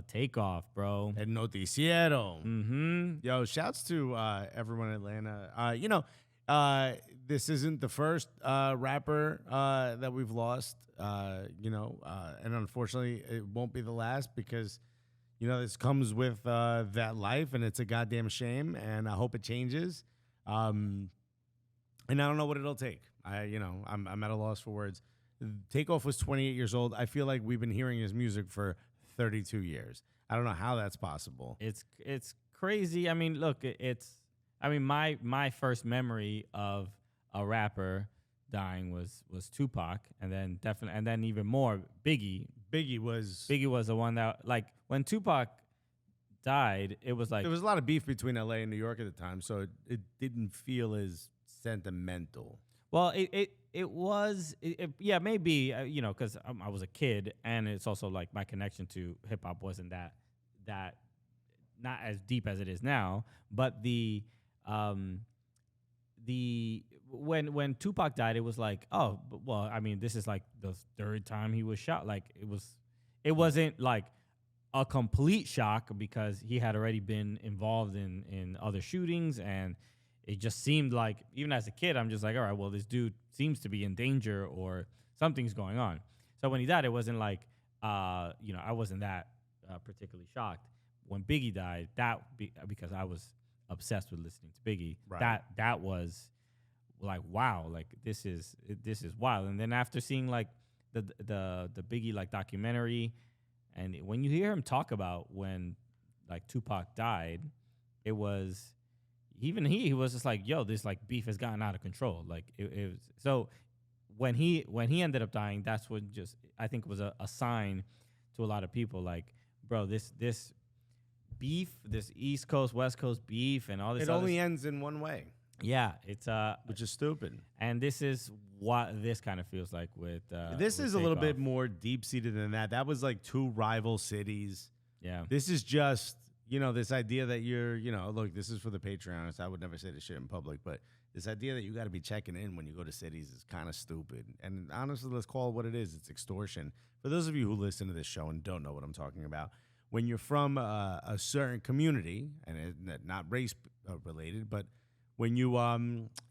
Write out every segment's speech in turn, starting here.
Takeoff, bro. El Noticiero. Mm-hmm. Yo, shouts to everyone in Atlanta. This isn't the first rapper that we've lost, and unfortunately it won't be the last because, this comes with that life and it's a goddamn shame and I hope it changes. And I don't know what it'll take. I'm at a loss for words. Takeoff was 28 years old. I feel like we've been hearing his music for 32 years. I don't know how that's possible. It's crazy. I mean, look, my first memory of a rapper dying was Tupac, and then even more Biggie. Biggie was the one that, like, when Tupac died, it was like there was a lot of beef between LA and New York at the time, so it didn't feel as sentimental. Well, it was, yeah, maybe, because I was a kid, and it's also like my connection to hip hop wasn't that not as deep as it is now. But when Tupac died, it was like, oh, well, I mean, this is like the third time he was shot. Like it wasn't like a complete shock because he had already been involved in other shootings, and it just seemed like, even as a kid, I'm just like, all right, well, this dude seems to be in danger or something's going on. So when he died, it wasn't like, I wasn't that particularly shocked. When Biggie died, because I was obsessed with listening to Biggie, right. that was like, wow, like this is wild. And then after seeing like the Biggie like documentary, and when you hear him talk about when like Tupac died, it was, even he was just like, yo, this like beef has gotten out of control. Like it was, so when he ended up dying, that's what just, I think, was a sign to a lot of people, like, bro, this beef, this East Coast, West Coast beef and all this. It only ends in one way. Yeah, it's which is stupid. And this is what this kind of feels like with this is a little bit more deep seated than that. That was like two rival cities. Yeah. This is just, this idea that you're, look, this is for the Patreons. I would never say this shit in public, but this idea that you got to be checking in when you go to cities is kind of stupid. And honestly, let's call it what it is. It's extortion. For those of you who listen to this show and don't know what I'm talking about, when you're from a certain community, and not race related, but when you,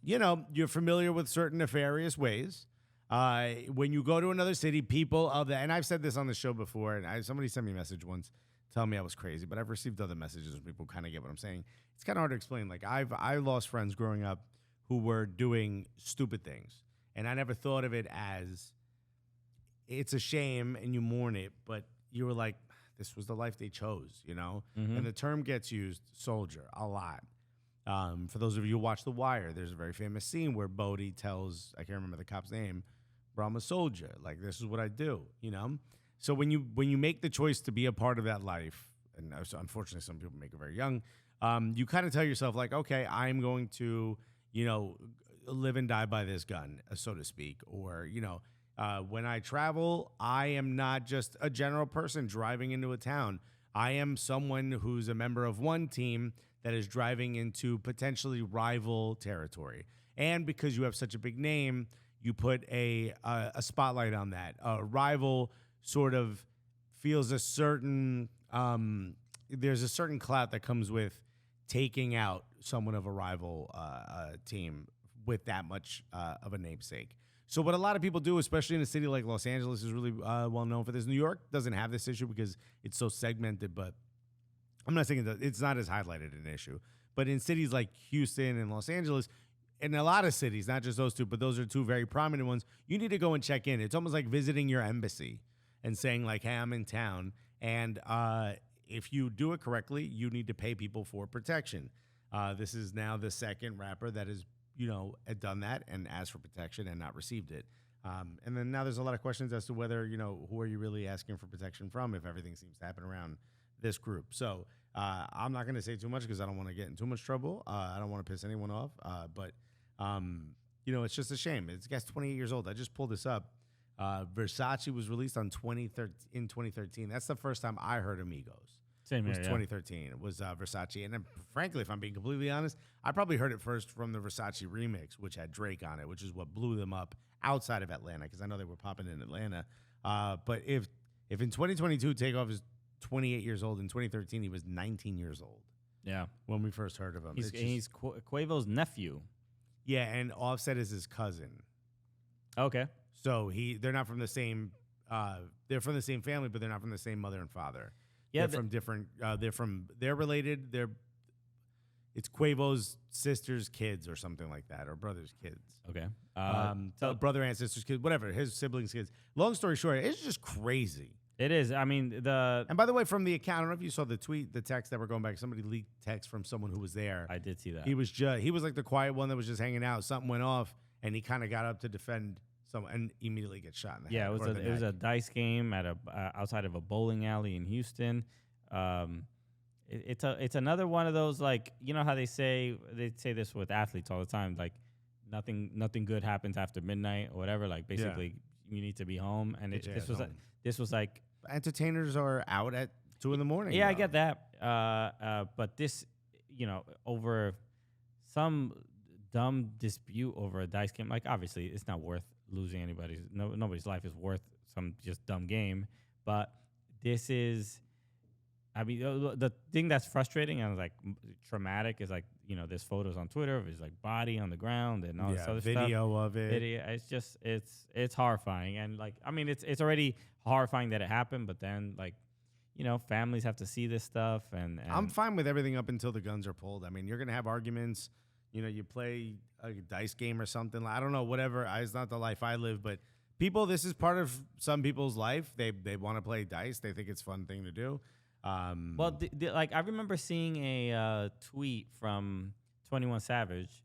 you're familiar with certain nefarious ways, when you go to another city, people of that, and I've said this on the show before, and somebody sent me a message once telling me I was crazy, but I've received other messages where people kind of get what I'm saying. It's kind of hard to explain. Like, I lost friends growing up who were doing stupid things, and I never thought of it as it's a shame and you mourn it, but you were like, this was the life they chose, And the term gets used, soldier, a lot. For those of you who watch The Wire, there's a very famous scene where Bodie tells, I can't remember the cop's name, but I'm a soldier. Like, this is what I do, So when you make the choice to be a part of that life, and unfortunately some people make it very young, you kind of tell yourself, like, okay, I'm going to, live and die by this gun, so to speak. Or, when I travel, I am not just a general person driving into a town. I am someone who's a member of one team that is driving into potentially rival territory. And because you have such a big name, you put a spotlight on that. A rival sort of feels a certain, there's a certain clout that comes with taking out someone of a rival team with that much of a namesake. So what a lot of people do, especially in a city like Los Angeles, is really well known for this. New York doesn't have this issue because it's so segmented, but I'm not saying that it's not as highlighted an issue. But in cities like Houston and Los Angeles, in a lot of cities, not just those two, but those are two very prominent ones, you need to go and check in. It's almost like visiting your embassy and saying, like, hey, I'm in town. And if you do it correctly, you need to pay people for protection. This is now the second rapper that has, had done that and asked for protection and not received it. And then now there's a lot of questions as to whether, who are you really asking for protection from if everything seems to happen around this group. So I'm not going to say too much because I don't want to get in too much trouble. I don't want to piss anyone off. But it's just a shame. This guy's 28 years old. I just pulled this up. Versace was released in 2013. That's the first time I heard Amigos. Same here, It was 2013. It was Versace. And then, frankly, if I'm being completely honest, I probably heard it first from the Versace remix, which had Drake on it, which is what blew them up outside of Atlanta, because I know they were popping in Atlanta. But if in 2022 Takeoff is 28 years old. In 2013, he was 19 years old Yeah. when we first heard of him. He's Quavo's nephew. Yeah, and Offset is his cousin. Okay. So they're not from the same. They're from the same family, but they're not from the same mother and father. Yeah, they're from different. They're related. It's Quavo's sister's kids or something like that, or brother's kids. Okay. So brother and sister's kids, whatever, his siblings' kids. Long story short, it's just crazy. It is. I mean, And by the way, from the account, I don't know if you saw the text that we're going back. Somebody leaked text from someone who was there. I did see that. He was like the quiet one that was just hanging out. Something went off, and he kind of got up to defend someone, and immediately gets shot in the head. It was a dice game at outside of a bowling alley in Houston. It's another one of those, like, you know how they say this with athletes all the time, like nothing good happens after midnight or whatever. Like basically you need to be home, and this was like entertainers are out at 2 a.m. Yeah, I get that. But this, over some dumb dispute over a dice game, like obviously it's not worth losing nobody's life is worth some just dumb game. But this is, I mean, the thing that's frustrating and like traumatic is like, there's photos on Twitter of his like body on the ground and all this other video stuff. of it. Video. It's just, it's horrifying. And like, I mean, it's already horrifying that it happened, but then like, families have to see this stuff. And I'm fine with everything up until the guns are pulled. I mean, you're going to have arguments. You play a dice game or something. I don't know, whatever. It's not the life I live, but this is part of some people's life. They want to play dice. They think it's a fun thing to do. Well, like I remember seeing a tweet from 21 Savage,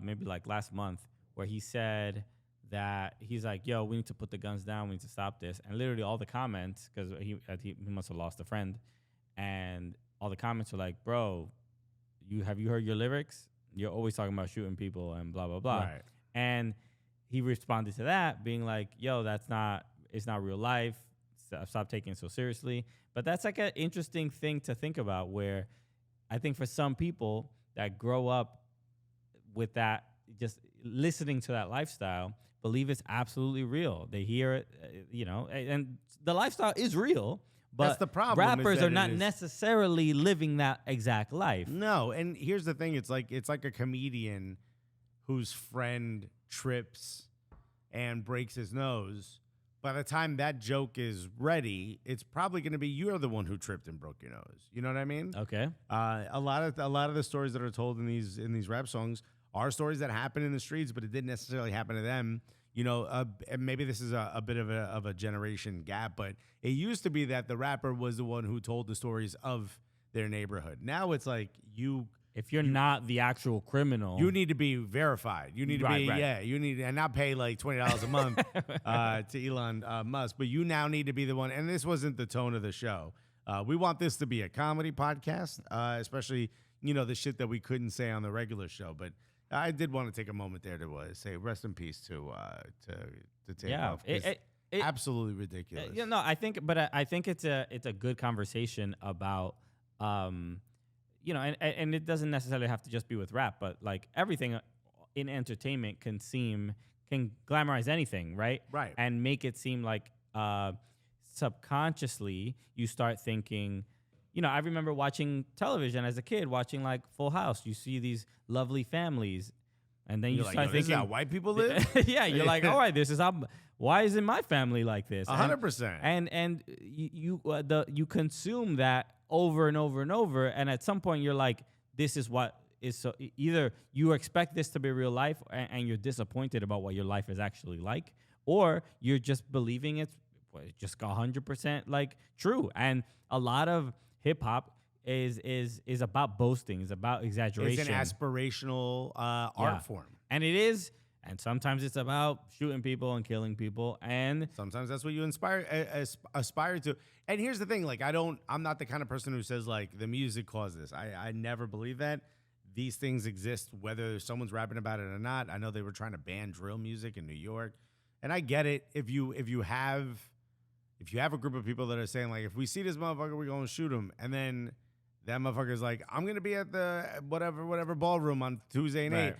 maybe like last month, where he said that he's like, "Yo, we need to put the guns down. We need to stop this." And literally all the comments, because he must have lost a friend, and all the comments were like, "Bro, have you heard your lyrics? You're always talking about shooting people and blah blah blah." Right. And he responded to that being like, "Yo, it's not real life. Stop taking it so seriously." But that's like an interesting thing to think about, where I think for some people that grow up with that, just listening to that lifestyle, believe it's absolutely real. They hear it, and the lifestyle is real. But that's the problem. Rappers are not necessarily living that exact life. No, and here's the thing: it's like a comedian whose friend trips and breaks his nose. By the time that joke is ready, it's probably going to be you're the one who tripped and broke your nose. You know what I mean? Okay. A lot of the stories that are told in these rap songs are stories that happen in the streets, but it didn't necessarily happen to them. And maybe this is a bit of a generation gap, but it used to be that the rapper was the one who told the stories of their neighborhood. Now it's like if you're not the actual criminal, you need to be verified. You need to you need and not pay like $20 a month to Elon Musk, but you now need to be the one. And this wasn't the tone of the show. We want this to be a comedy podcast, especially the shit that we couldn't say on the regular show. But I did want to take a moment there to say rest in peace to Takeoff. It absolutely ridiculous. I think it's a good conversation about. And it doesn't necessarily have to just be with rap, but like everything in entertainment can glamorize anything, right? Right. And make it seem like subconsciously you start thinking, I remember watching television as a kid, watching like Full House. You see these lovely families, and then you start thinking, this is how white people live? Yeah, you're like, all right, this is how. Why isn't my family like this? 100%. And you consume that over and over and over, and at some point you're like, this is what is so. Either you expect this to be real life, and you're disappointed about what your life is actually like, or you're just believing it's just 100% like true. And a lot of hip hop is about boasting, is about exaggeration. It's an aspirational art form, and it is. And sometimes it's about shooting people and killing people, and sometimes that's what you aspire to. And here's the thing: like, I'm not the kind of person who says like the music caused this. I never believe that. These things exist whether someone's rapping about it or not. I know they were trying to ban drill music in New York, and I get it. If you have a group of people that are saying like, if we see this motherfucker, we're gonna shoot him, and then that motherfucker's like, I'm gonna be at the whatever ballroom on Tuesday night. Right.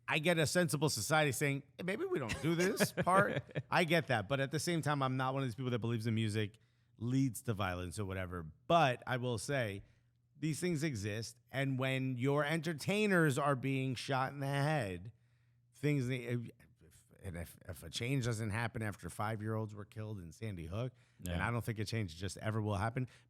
I get a sensible society saying, hey, maybe we don't do this part. I get that. But at the same time, I'm not one of these people that believes in music leads to violence or whatever. But I will say, these things exist, and when your entertainers are being shot in the head, things. If a change doesn't happen after 5-year-olds were killed in Sandy Hook, then I don't think a change just ever will happen.